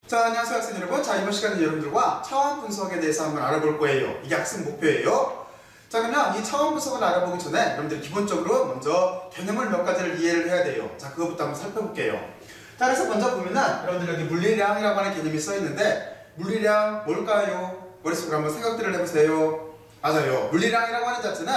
자, 안녕하세요 학생 여러분. 자, 이번 시간은 여러분들과 차원 분석에 대해서 한번 알아볼 거예요. 이게 학습 목표예요. 자, 그러면 이 차원 분석을 알아보기 전에 여러분들 기본적으로 먼저 개념을 몇 가지를 이해를 해야 돼요. 자, 그것부터 한번 살펴볼게요. 자, 그래서 먼저 보면은 여러분들 여기 물리량이라고 하는 개념이 써 있는데, 물리량 뭘까요? 머릿속으로 한번 생각들을 해보세요. 맞아요. 물리량이라고 하는 자체는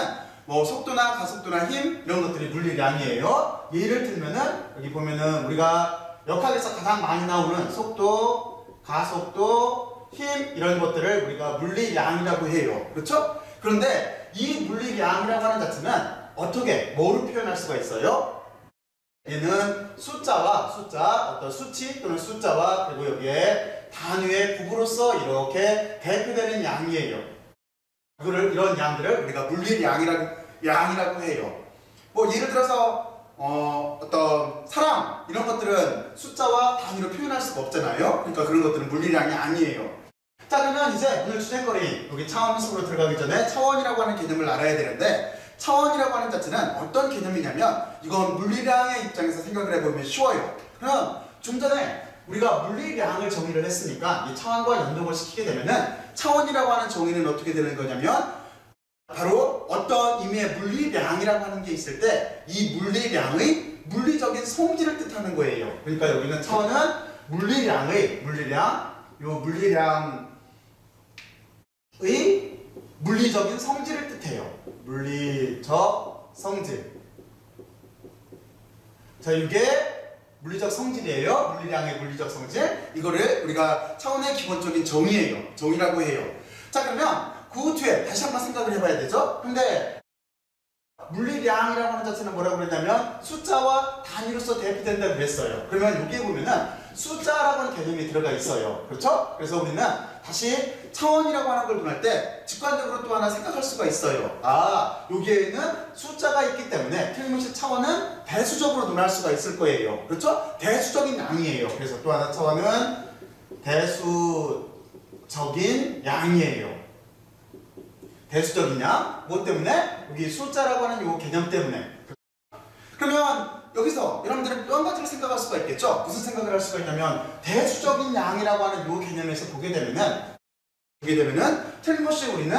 뭐 속도나 가속도나 힘 이런 것들이 물리량이에요. 예를 들면은 여기 보면은 우리가 역학에서 가장 많이 나오는 속도, 가속도, 힘 이런 것들을 우리가 물리량이라고 해요. 그렇죠? 그런데 이 물리량이라고 하는 자체는 어떻게, 뭐로 표현할 수가 있어요? 얘는 숫자와 숫자, 어떤 수치 또는 숫자와 그리고 여기에 단위의 굽으로써 이렇게 대표되는 양이에요. 이런 양들을 우리가 물리량이라고 해요. 뭐 예를 들어서 어떤 사람 이런 것들은 숫자와 단위로 표현할 수가 없잖아요. 그러니까 그런 것들은 물리량이 아니에요. 자, 그러면 이제 오늘 주제거리 여기 차원 분석으로 들어가기 전에 차원이라고 하는 개념을 알아야 되는데, 차원이라고 하는 자체는 어떤 개념이냐면 이건 물리량의 입장에서 생각을 해보면 쉬워요. 그럼 좀 전에 우리가 물리량을 정의를 했으니까 이 차원과 연동을 시키게 되면은 차원이라고 하는 정의는 어떻게 되는 거냐면 바로 어떤 의미의 물리량이라고 하는 게 있을 때 이 물리량의 물리적인 성질을 뜻하는 거예요. 그러니까 여기는 차원은 물리량의 물리적인 성질을 뜻해요. 물리적 성질. 자, 이게 물리적 성질이에요. 물리량의 물리적 성질. 이거를 우리가 차원의 기본적인 정의라고 해요. 자, 그러면 그 뒤에 다시 한번 생각을 해봐야 되죠. 근데 물리량이라고 하는 자체는 뭐라고 그랬냐면 숫자와 단위로서 대표된다고 그랬어요. 그러면 여기에 보면은 숫자라고 하는 개념이 들어가 있어요. 그렇죠? 그래서 우리는 다시 차원이라고 하는 걸 논할 때 직관적으로 또 하나 생각할 수가 있어요. 아, 여기에는 숫자가 있기 때문에 틀림없이 차원은 대수적으로 논할 수가 있을 거예요. 그렇죠? 대수적인 양이에요. 그래서 또 하나 차원은 대수적인 양이에요. 대수적인 양? 뭐 때문에? 여기 숫자라고 하는 요 개념 때문에. 그러면 여기서 여러분들은 또 한 가지를 생각할 수가 있겠죠? 무슨 생각을 할 수가 있냐면 대수적인 양이라고 하는 요 개념에서 보게 되면은 틀림없이 우리는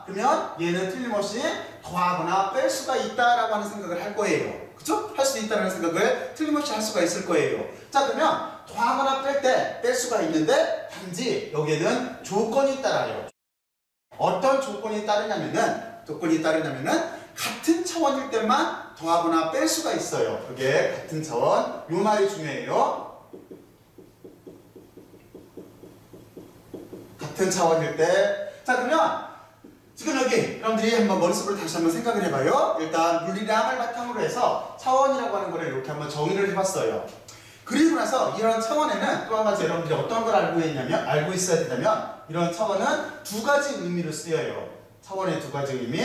그러면 얘는 틀림없이 더하거나 뺄 수가 있다라고 하는 생각을 할 거예요. 그쵸? 할 수 있다는 생각을 틀림없이 할 수가 있을 거예요. 자, 그러면 더하거나 뺄 때 뺄 수가 있는데 단지 여기에는 조건이 따라요. 어떤 조건이 따르냐면은 같은 차원일 때만 더하거나 뺄 수가 있어요. 그게 같은 차원. 요 말이 중요해요. 같은 차원일 때. 자, 그러면 지금 여기 여러분들이 한번 머릿속으로 다시 한번 생각을 해봐요. 일단 물리량을 바탕으로 해서 차원이라고 하는 거를 이렇게 한번 정의를 해봤어요. 그리고 나서 이런 차원에는 또 한 가지 여러분들이 어떤 걸 알고 있어야 되냐면 이런 차원은 두 가지 의미로 쓰여요. 차원의 두 가지 의미.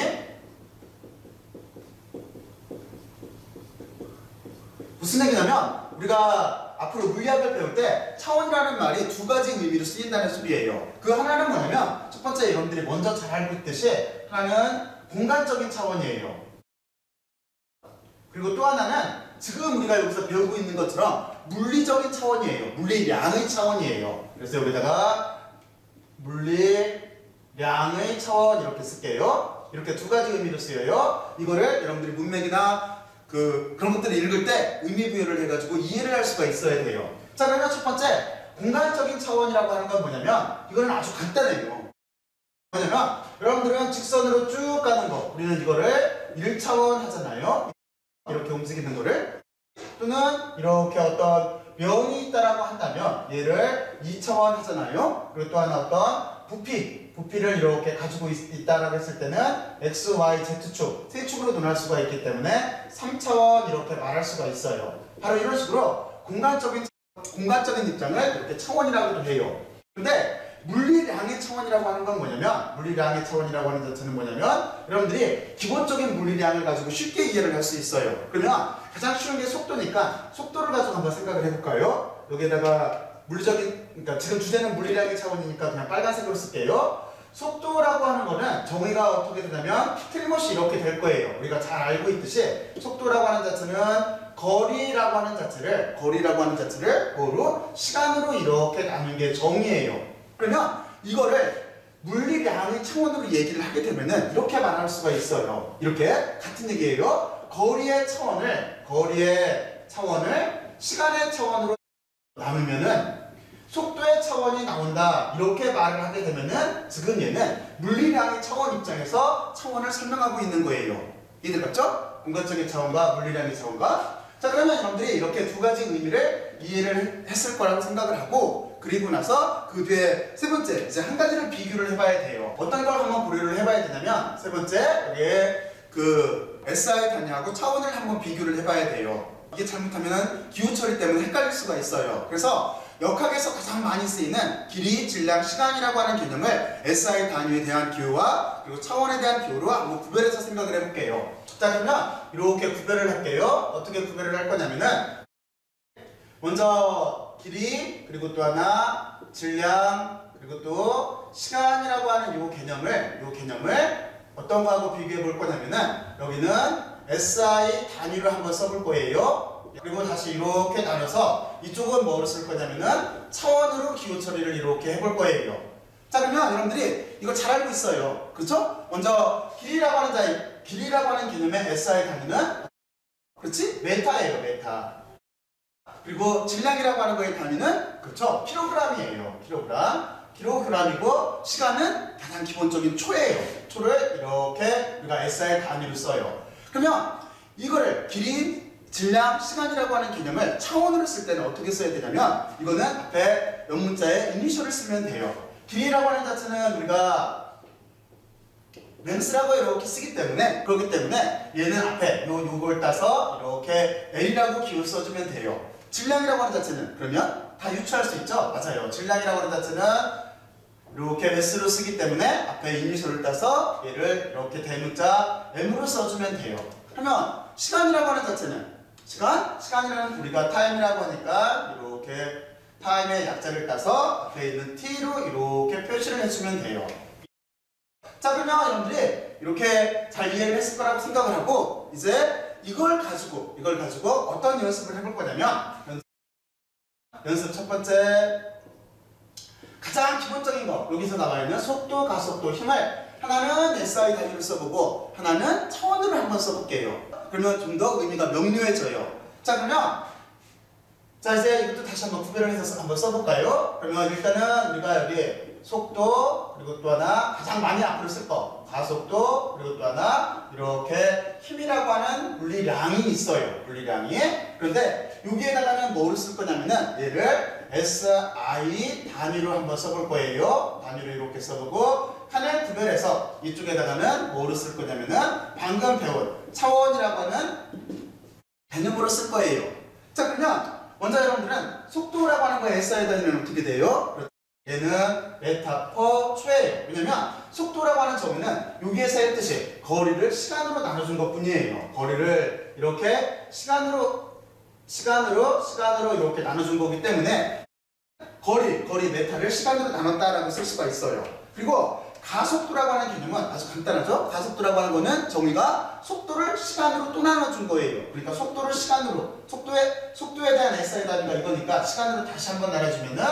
무슨 얘기냐면 우리가 앞으로 물리학을 배울 때 차원이라는 말이 두 가지 의미로 쓰인다는 소리예요. 그 하나는 뭐냐면 첫 번째 여러분들이 먼저 잘 알고 있듯이 하나는 공간적인 차원이에요. 그리고 또 하나는 지금 우리가 여기서 배우고 있는 것처럼 물리적인 차원이에요. 물리량의 차원이에요. 그래서 여기다가 물리량의 차원 이렇게 쓸게요. 이렇게 두 가지 의미로 쓰여요. 이거를 여러분들이 문맥이나 그런 것들을 읽을 때 의미 부여를 해가지고 이해를 할 수가 있어야 돼요. 자, 그러면 첫 번째 공간적인 차원이라고 하는 건 뭐냐면 이거는 아주 간단해요. 뭐냐면 여러분들은 직선으로 쭉 가는 거, 우리는 이거를 1차원 하잖아요. 이렇게 움직이는 거를. 또는 이렇게 어떤 면이 있다라고 한다면 얘를 2차원 하잖아요. 그리고 또 하나 어떤 부피를 이렇게 가지고 있다라고 했을 때는 x, y, z축 세 축으로 논할 수가 있기 때문에 3차원 이렇게 말할 수가 있어요. 바로 이런 식으로 공간적인 입장을 이렇게 차원이라고도 해요. 근데 물리량의 차원이라고 하는 건 뭐냐면 물리량의 차원이라고 하는 자체는 뭐냐면 여러분들이 기본적인 물리량을 가지고 쉽게 이해를 할 수 있어요. 그러면 가장 쉬운 게 속도니까 속도를 가지고 한번 생각을 해볼까요? 여기에다가 그러니까 지금 주제는 물리량의 차원이니까 그냥 빨간색으로 쓸게요. 속도라고 하는 거는 정의가 어떻게 되냐면 틀림없이 이렇게 될 거예요. 우리가 잘 알고 있듯이 속도라고 하는 자체는 거리라고 하는 자체를 뭐로? 시간으로 이렇게 나눈 게 정의예요. 그러면 이거를 물리량의 차원으로 얘기를 하게 되면은 이렇게 말할 수가 있어요. 이렇게 같은 얘기예요. 거리의 차원을 시간의 차원으로 나누면은 속도의 차원이 나온다. 이렇게 말을 하게 되면은 지금 얘는 물리량의 차원 입장에서 차원을 설명하고 있는 거예요. 이해들 갔죠? 공간적인 차원과 물리량의 차원과. 자, 그러면 여러분들이 이렇게 두 가지 의미를 이해를 했을 거라고 생각을 하고, 그리고 나서 그 뒤에 세 번째 이제 한 가지를 비교를 해봐야 돼요. 어떤 걸 한번 고려를 해봐야 되냐면, 세 번째 여기에 그 SI 단위하고 차원을 한번 비교를 해봐야 돼요. 이게 잘못하면 기호 처리 때문에 헷갈릴 수가 있어요. 그래서 역학에서 가장 많이 쓰이는 길이, 질량, 시간이라고 하는 개념을 SI 단위에 대한 기호와 그리고 차원에 대한 기호로 한번 구별해서 생각을 해볼게요. 자, 그러면 이렇게 구별을 할게요. 어떻게 구별을 할 거냐면은 먼저 길이, 그리고 또 하나 질량, 그리고 또 시간이라고 하는 요 개념을 어떤 거하고 비교해 볼 거냐면은 여기는 SI 단위로 한번 써볼 거예요. 그리고 다시 이렇게 나눠서 이쪽은 뭐로 쓸 거냐면은 차원으로 기호 처리를 이렇게 해볼 거예요. 자, 그러면 여러분들이 이거 잘 알고 있어요. 그렇죠? 먼저 길이라고 하는 개념의 SI 단위는 그렇지? 메타예요, 메타. 그리고 질량이라고 하는 거의 단위는 그렇죠? 킬로그램이에요. 킬로그램이고 시간은 가장 기본적인 초예요. 초를 이렇게 우리가 SI 단위로 써요. 그러면 이거를 길이, 질량, 시간이라고 하는 개념을 차원으로 쓸 때는 어떻게 써야 되냐면 이거는 앞에 옆문자에 이니셜을 쓰면 돼요. 길이라고 하는 자체는 우리가 렌스라고 이렇게 쓰기 때문에 그렇기 때문에 얘는 앞에 요걸 따서 이렇게 L이라고 기호 써주면 돼요. 질량이라고 하는 자체는 그러면 다 유추할 수 있죠? 맞아요. 질량이라고 하는 자체는 이렇게 S로 쓰기 때문에 앞에 이니셜을 따서 얘를 이렇게 대문자 M으로 써주면 돼요. 그러면 시간이라고 하는 자체는 시간이라는 우리가 타임이라고 하니까 이렇게 타임의 약자를 따서 앞에 있는 T로 이렇게 표시를 해주면 돼요. 자, 그러면 여러분들이 이렇게 잘 이해를 했을 거라고 생각을 하고 이제 이걸 가지고 어떤 연습을 해볼 거냐면 연습 첫 번째 가장 기본적인 거 여기서 나와 있는 속도, 가속도, 힘을 하나는 SI 단위로 써보고 하나는 차원으로 한번 써볼게요. 그러면 좀 더 의미가 명료해져요. 자, 그러면 자 이제 이것도 다시 한번 구별을 해서 한번 써볼까요? 그러면 일단은 우리가 여기 속도 그리고 또 하나 가장 많이 앞으로 쓸 거 가속도 그리고 또 하나 이렇게 힘이라고 하는 물리량이 있어요. 물리량이. 그런데 여기에다가는 뭐를 쓸 거냐면은 얘를 SI 단위로 한번 써볼 거예요. 단위로 이렇게 써보고 칸을 구별해서 이쪽에다가는 뭐를 쓸 거냐면은 방금 배운 차원이라고 하는 개념으로 쓸 거예요. 자, 그러면 먼저 여러분들은 속도라고 하는 거에 SI 단위는 어떻게 돼요? 얘는 메타 퍼 초예요. 왜냐면 속도라고 하는 정의는 여기에서 했듯이 거리를 시간으로 나눠준 것 뿐이에요. 거리를 이렇게 시간으로 이렇게 나눠준 거기 때문에 거리 메타를 시간으로 나눴다라고 쓸 수가 있어요. 그리고 가속도라고 하는 개념은 아주 간단하죠? 가속도라고 하는 거는 정의가 속도를 시간으로 또 나눠준 거예요. 그러니까 속도를 시간으로, 속도에 대한 SI 단위가 이거니까 시간으로 다시 한번 나눠주면은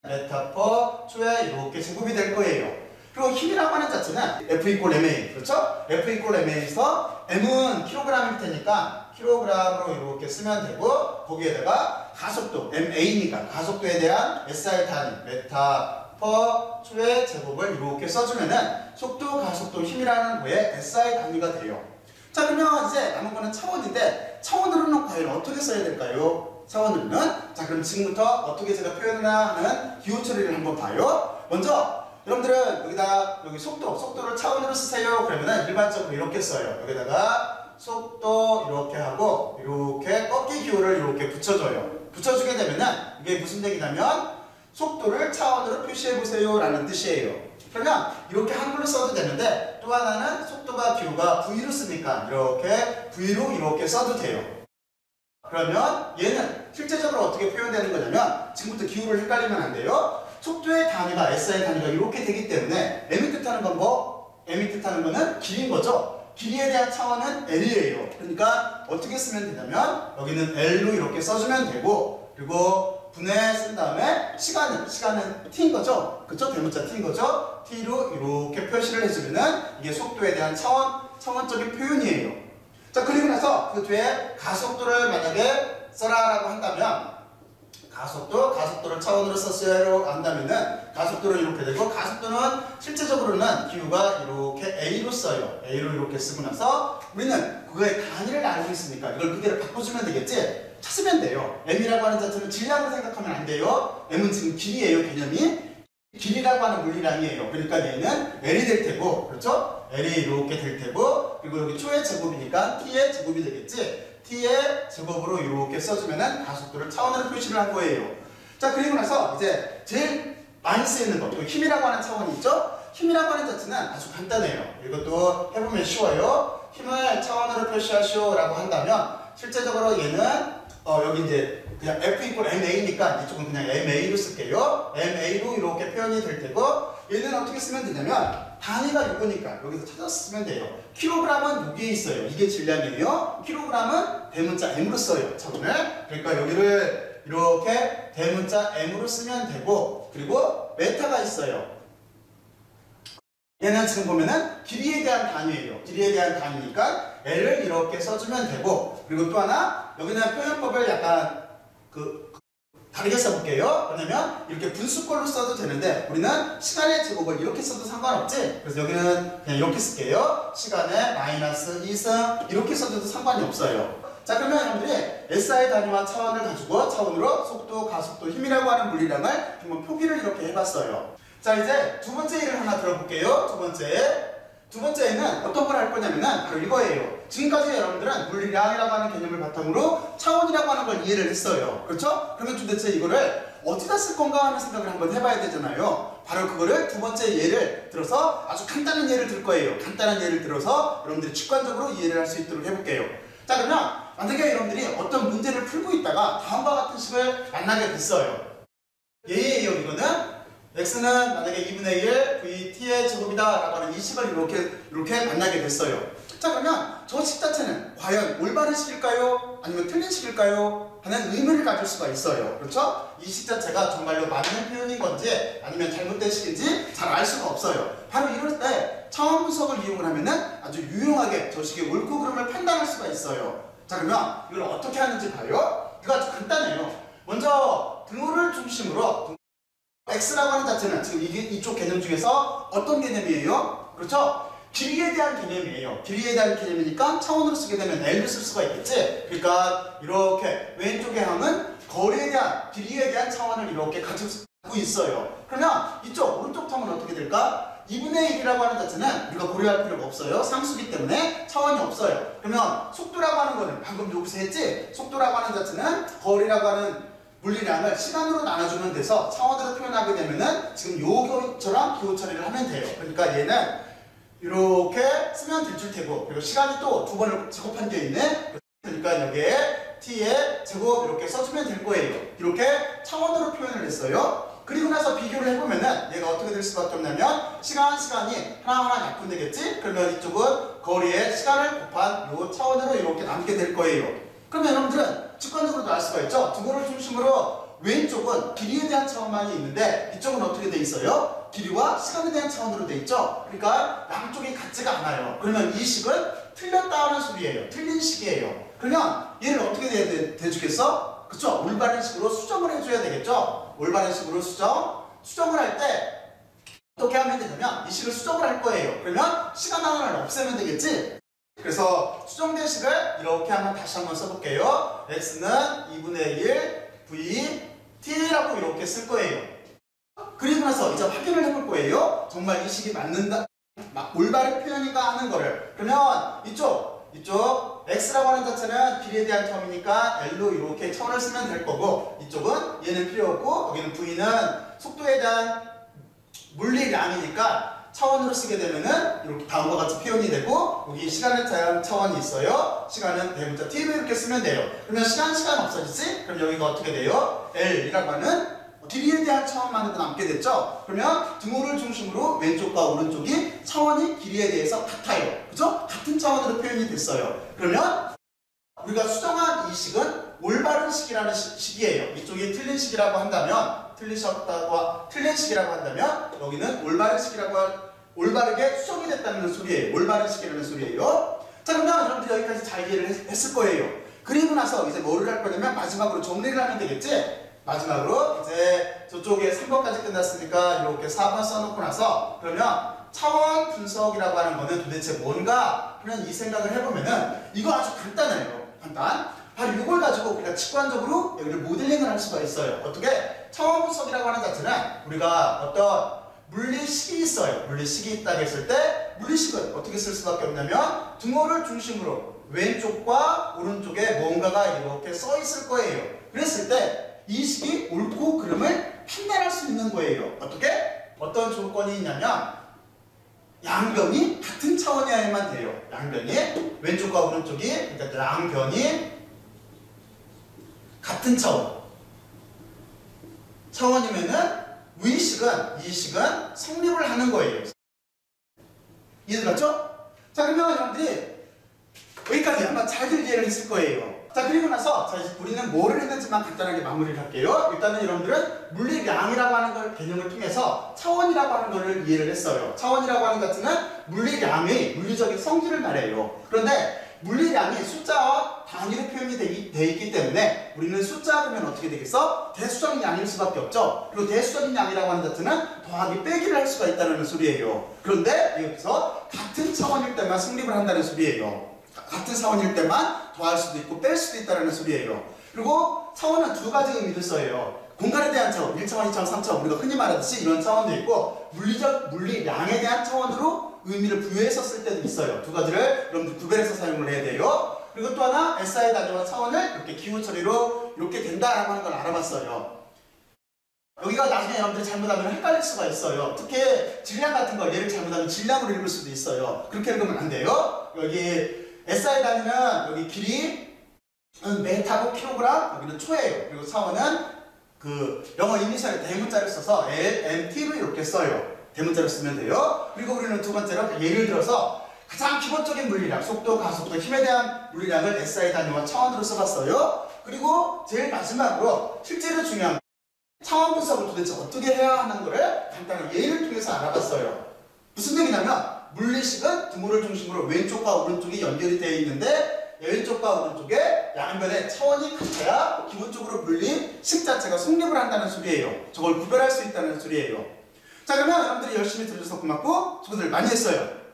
메타 퍼 초에 이렇게 제곱이 될 거예요. 그리고 힘이라고 하는 자체는 F 이퀄 MA, 그렇죠? F 이퀄 MA에서 M은 킬로그램일 테니까 킬로그램으로 이렇게 쓰면 되고 거기에다가 가속도, MA니까 가속도에 대한 SI 단위, 메타 퍼 초의 제곱을 이렇게 써주면은 속도, 가속도, 힘이라는 거에 SI 단위가 돼요. 자, 그러면 이제 남은 거는 차원인데 차원으로는 과연 어떻게 써야 될까요? 차원으로는 자, 그럼 지금부터 어떻게 제가 표현을 하는 기호 처리를 한번 봐요. 먼저 여러분들은 여기 속도를 차원으로 쓰세요. 그러면은 일반적으로 이렇게 써요. 여기다가 속도 이렇게 하고 이렇게 꺾기 기호를 이렇게 붙여줘요. 붙여주게 되면은 이게 무슨 얘기냐면 속도를 차원으로 표시해보세요 라는 뜻이에요. 그러면 이렇게 한글로 써도 되는데 또 하나는 속도가 기호가 V로 쓰니까 이렇게 V로 이렇게 써도 돼요. 그러면 얘는 실제적으로 어떻게 표현되는 거냐면 지금부터 기호를 헷갈리면 안 돼요. 속도의 단위가 SI 단위가 이렇게 되기 때문에 M이 뜻하는 건 뭐? M이 뜻하는 거는 길인 거죠. 길이에 대한 차원은 L이에요. 그러니까 어떻게 쓰면 되냐면 여기는 L로 이렇게 써주면 되고, 그리고 분해 쓴 다음에 시간은 T인 거죠. 그쵸? 대문자 T인 거죠. T로 이렇게 표시를 해주면은 이게 속도에 대한 차원적인 표현이에요. 자, 그리고 나서 그 뒤에 가속도를 만약에 써라라고 한다면, 가속도를 차원으로 썼어요 한다면은 가속도는 이렇게 되고, 가속도는 실제적으로는 기호가 이렇게 A로 써요. A로 이렇게 쓰고 나서 우리는 그거의 단위를 알고 있으니까 이걸 그대로 바꿔주면 되겠지? 찾으면 돼요. M이라고 하는 자체는 질량을 생각하면 안 돼요. M은 지금 길이에요. 개념이 길이라고 하는 물리량이에요. 그러니까 얘는 L이 될 테고, 그렇죠? L이 이렇게 될 테고, 그리고 여기 초의 제곱이니까 T의 제곱이 되겠지? T의 제곱으로 이렇게 써주면은 가속도를 차원으로 표시를 한 거예요. 자, 그리고 나서 이제 제일 많이 쓰이는 것, 힘이라고 하는 차원이 있죠? 힘이라고 하는 자체는 아주 간단해요. 이것도 해보면 쉬워요. 힘을 차원으로 표시하시오 라고 한다면, 실제적으로 얘는 여기 이제 그냥 F 이퀄 MA니까 이쪽은 그냥 MA로 쓸게요. MA로 이렇게 표현이 될 테고, 얘는 어떻게 쓰면 되냐면 단위가 이거니까 여기서 찾아서 쓰면 돼요. 킬로그램은 여기에 있어요. 이게 질량이에요. 킬로그램은 대문자 M으로 써요. 차원을. 그러니까 여기를 이렇게 대문자 M으로 쓰면 되고, 그리고 메타가 있어요. 얘는 지금 보면은 길이에 대한 단위예요. 길이에 대한 단위니까 L을 이렇게 써주면 되고, 그리고 또 하나 여기는 표현법을 약간 다르게 써볼게요. 왜냐면 이렇게 분수꼴로 써도 되는데 우리는 시간의 제곱을 이렇게 써도 상관없지. 그래서 여기는 그냥 이렇게 쓸게요. 시간의 마이너스 2승 이렇게 써도 상관이 없어요. 자, 그러면 여러분들이 SI 단위와 차원을 가지고 차원으로 속도, 가속도, 힘이라고 하는 물리량을 한번 표기를 이렇게 해봤어요. 자, 이제 두 번째 예를 하나 들어볼게요. 두 번째에는 어떤 걸 할 거냐면은 바로 이거예요. 지금까지 여러분들은 물리량이라고 하는 개념을 바탕으로 차원이라고 하는 걸 이해를 했어요. 그렇죠? 그러면 도대체 이거를 어디다 쓸 건가 하는 생각을 한번 해봐야 되잖아요. 바로 그거를 두 번째 예를 들어서 아주 간단한 예를 들 거예요. 간단한 예를 들어서 여러분들이 직관적으로 이해를 할 수 있도록 해볼게요. 자, 그러면 만약에 여러분들이 어떤 문제를 풀고 있다가 다음과 같은 식을 만나게 됐어요. 예예요. 이거는 x는 만약에 2분의 1 vt의 제곱이다 라고 하는 이 식을 이렇게 만나게 됐어요. 자, 그러면 저 식 자체는 과연 올바른 식일까요? 아니면 틀린 식일까요? 하는 의문을 가질 수가 있어요. 그렇죠? 이 식 자체가 정말로 맞는 표현인 건지 아니면 잘못된 식인지 잘 알 수가 없어요. 바로 이럴 때 차원 분석을 이용을 하면은 아주 유용하게 저 식의 옳고 그름을 판단할 수가 있어요. 자, 그러면 이걸 어떻게 하는지 봐요. 이거 아주 간단해요. 먼저 등호를 중심으로 x라고 하는 자체는 지금 이쪽 개념 중에서 어떤 개념이에요? 그렇죠? 길이에 대한 개념이에요. 길이에 대한 개념이니까 차원으로 쓰게 되면 L로 쓸 수가 있겠지? 그러니까 이렇게 왼쪽의 항은 거리에 대한, 길이에 대한 차원을 이렇게 가지고 있어요. 그러면 이쪽 오른쪽 텀은 어떻게 될까? 2분의 1이라고 하는 자체는 우리가 고려할 필요가 없어요. 상수기 때문에 차원이 없어요. 그러면 속도라고 하는 거는 방금 여기서 했지? 속도라고 하는 자체는 거리라고 하는 물리량을 시간으로 나눠주면 돼서 차원으로 표현하게 되면은 지금 요것처럼 기호 처리를 하면 돼요. 그러니까 얘는 이렇게 쓰면 될 줄 테고, 그리고 시간이 또 두 번을 제곱한 게 있네. 그러니까 여기에 t의 제곱 이렇게 써주면 될 거예요. 이렇게 차원으로 표현을 했어요. 그리고 나서 비교를 해보면은 얘가 어떻게 될 수밖에 없냐면 시간이 하나하나 약분되겠지? 그러면 이쪽은 거리에 시간을 곱한 요 차원으로 이렇게 남게 될 거예요. 그러면 여러분들은 직관적으로도 알 수가 있죠? 등호를 중심으로 왼쪽은 길이에 대한 차원만이 있는데 이쪽은 어떻게 돼 있어요? 길이와 시간에 대한 차원으로 돼 있죠? 그러니까 양쪽이 같지가 않아요. 그러면 이 식은 틀렸다는 소리예요. 틀린 식이에요. 그러면 얘를 어떻게 대주겠어? 그쵸? 올바른 식으로 수정을 해줘야 되겠죠? 올바른 식으로 수정을 할 때 어떻게 하면 되냐면 이 식을 수정을 할 거예요. 그러면 시간 하나를 없애면 되겠지? 그래서 수정된 식을 이렇게 다시 한번 써볼게요. x는 2분의 1 v t라고 이렇게 쓸 거예요. 그리고 나서 이제 확인을 해볼 거예요. 정말 이 식이 맞는다, 올바른 표현인가 하는 거를. 그러면 이쪽 x라고 하는 자체는 길이에 대한 텀이니까 L로 이렇게 차원을 쓰면 될 거고, 이쪽은 얘는 필요 없고 여기는 v는 속도에 대한 물리량이니까 차원으로 쓰게 되면은 이렇게 다음과 같이 표현이 되고, 여기 시간에 대한 차원이 있어요. 시간은 대문자 t로 이렇게 쓰면 돼요. 그러면 시간 없어지지? 그럼 여기가 어떻게 돼요? L이라고 하는 길이에 대한 차원만 해도 남게 됐죠? 그러면 등호를 중심으로 왼쪽과 오른쪽이 차원이 길이에 대해서 같아요. 그죠? 같은 차원으로 표현이 됐어요. 그러면 우리가 수정한 이 식은 올바른 식이라는 식이에요. 이쪽이 틀린 식이라고 한다면, 틀린 식이라고 한다면 여기는 올바른 식이라고 올바르게 수정이 됐다는 소리예요. 올바른 식이라는 소리예요. 자, 그러면 여러분들 여기까지 잘 이해를 했을 거예요. 그리고 나서 이제 뭐를 할 거냐면 마지막으로 정리를 하면 되겠지? 마지막으로 이제 저쪽에 3번까지 끝났으니까 이렇게 4번 써놓고 나서 그러면 차원 분석이라고 하는 거는 도대체 뭔가 그냥 이 생각을 해보면은 이거 아주 간단해요. 간단. 바로 이걸 가지고 우리가 직관적으로 여기를 모델링을 할 수가 있어요. 어떻게? 차원 분석이라고 하는 자체는 우리가 어떤 물리식이 있어요. 물리식이 있다고 했을 때 물리식은 어떻게 쓸 수밖에 없냐면 등호를 중심으로 왼쪽과 오른쪽에 뭔가가 이렇게 써 있을 거예요. 그랬을 때 이 식이 옳고 그름을 판단할 수 있는 거예요. 어떻게? 어떤 조건이 있냐면 양변이 같은 차원이어야만 돼요. 양변이 왼쪽과 오른쪽이 그러니까 양변이 같은 차원이면은 위식은 이 식은 성립을 하는 거예요. 이해들었죠? 자, 그러면 여러분들이 여기까지 아마 잘 이해를 했을 거예요. 자, 그리고 나서 자, 우리는 뭐를 했는지만 간단하게 마무리를 할게요. 일단은 여러분들은 물리량이라고 하는 걸 개념을 통해서 차원이라고 하는 걸 이해를 했어요. 차원이라고 하는 것은 물리량의 물리적인 성질을 말해요. 그런데 물리량이 숫자와 단위로 표현이 돼 있기 때문에 우리는 숫자 그러면 어떻게 되겠어? 대수적인 양일 수밖에 없죠. 그리고 대수적인 양이라고 하는 자체는 더하기 빼기를 할 수가 있다는 소리예요. 그런데 여기서 같은 차원일 때만 성립을 한다는 소리예요. 같은 차원일 때만 더할 수도 있고 뺄 수도 있다는 소리예요. 그리고 차원은 두 가지 의미를 써요. 공간에 대한 차원, 1차원, 2차원, 3차원 우리가 흔히 말하듯이 이런 차원도 있고 물리량에 대한 차원으로 의미를 부여해서 쓸 때도 있어요. 두 가지를 여러분들 구별해서 사용을 해야 돼요. 그리고 또 하나 SI 단위와 차원을 이렇게 기호 처리로 이렇게 된다라고 하는 걸 알아봤어요. 여기가 나중에 여러분들이 잘못하면 헷갈릴 수가 있어요. 특히 질량 같은 걸 얘를 잘못하면 질량으로 읽을 수도 있어요. 그렇게 읽으면 안 돼요. 여기 SI 단위는 여기 길이 메타고 킬로그램, 여기는 초예요. 그리고 차원은 그 영어 이니셜 대문자를 써서 LMT로 이렇게 써요. 대문자를 쓰면 돼요. 그리고 우리는 두 번째로 예를 들어서 가장 기본적인 물리량, 속도, 가속도, 힘에 대한 물리량을 SI 단위와 차원으로 써봤어요. 그리고 제일 마지막으로 실제로 중요한 차원 분석을 도대체 어떻게 해야 하는 거를 간단한 예를 통해서 알아봤어요. 무슨 얘기냐면 물리식은 등호를 중심으로 왼쪽과 오른쪽이 연결이 되어 있는데 왼쪽과 오른쪽에 양변의 차원이 같아야 기본적으로 물리식 자체가 성립을 한다는 소리예요. 저걸 구별할 수 있다는 소리예요. 자, 그러면 여러분들이 열심히 들으셔서 고맙고 수고들 많이 했어요.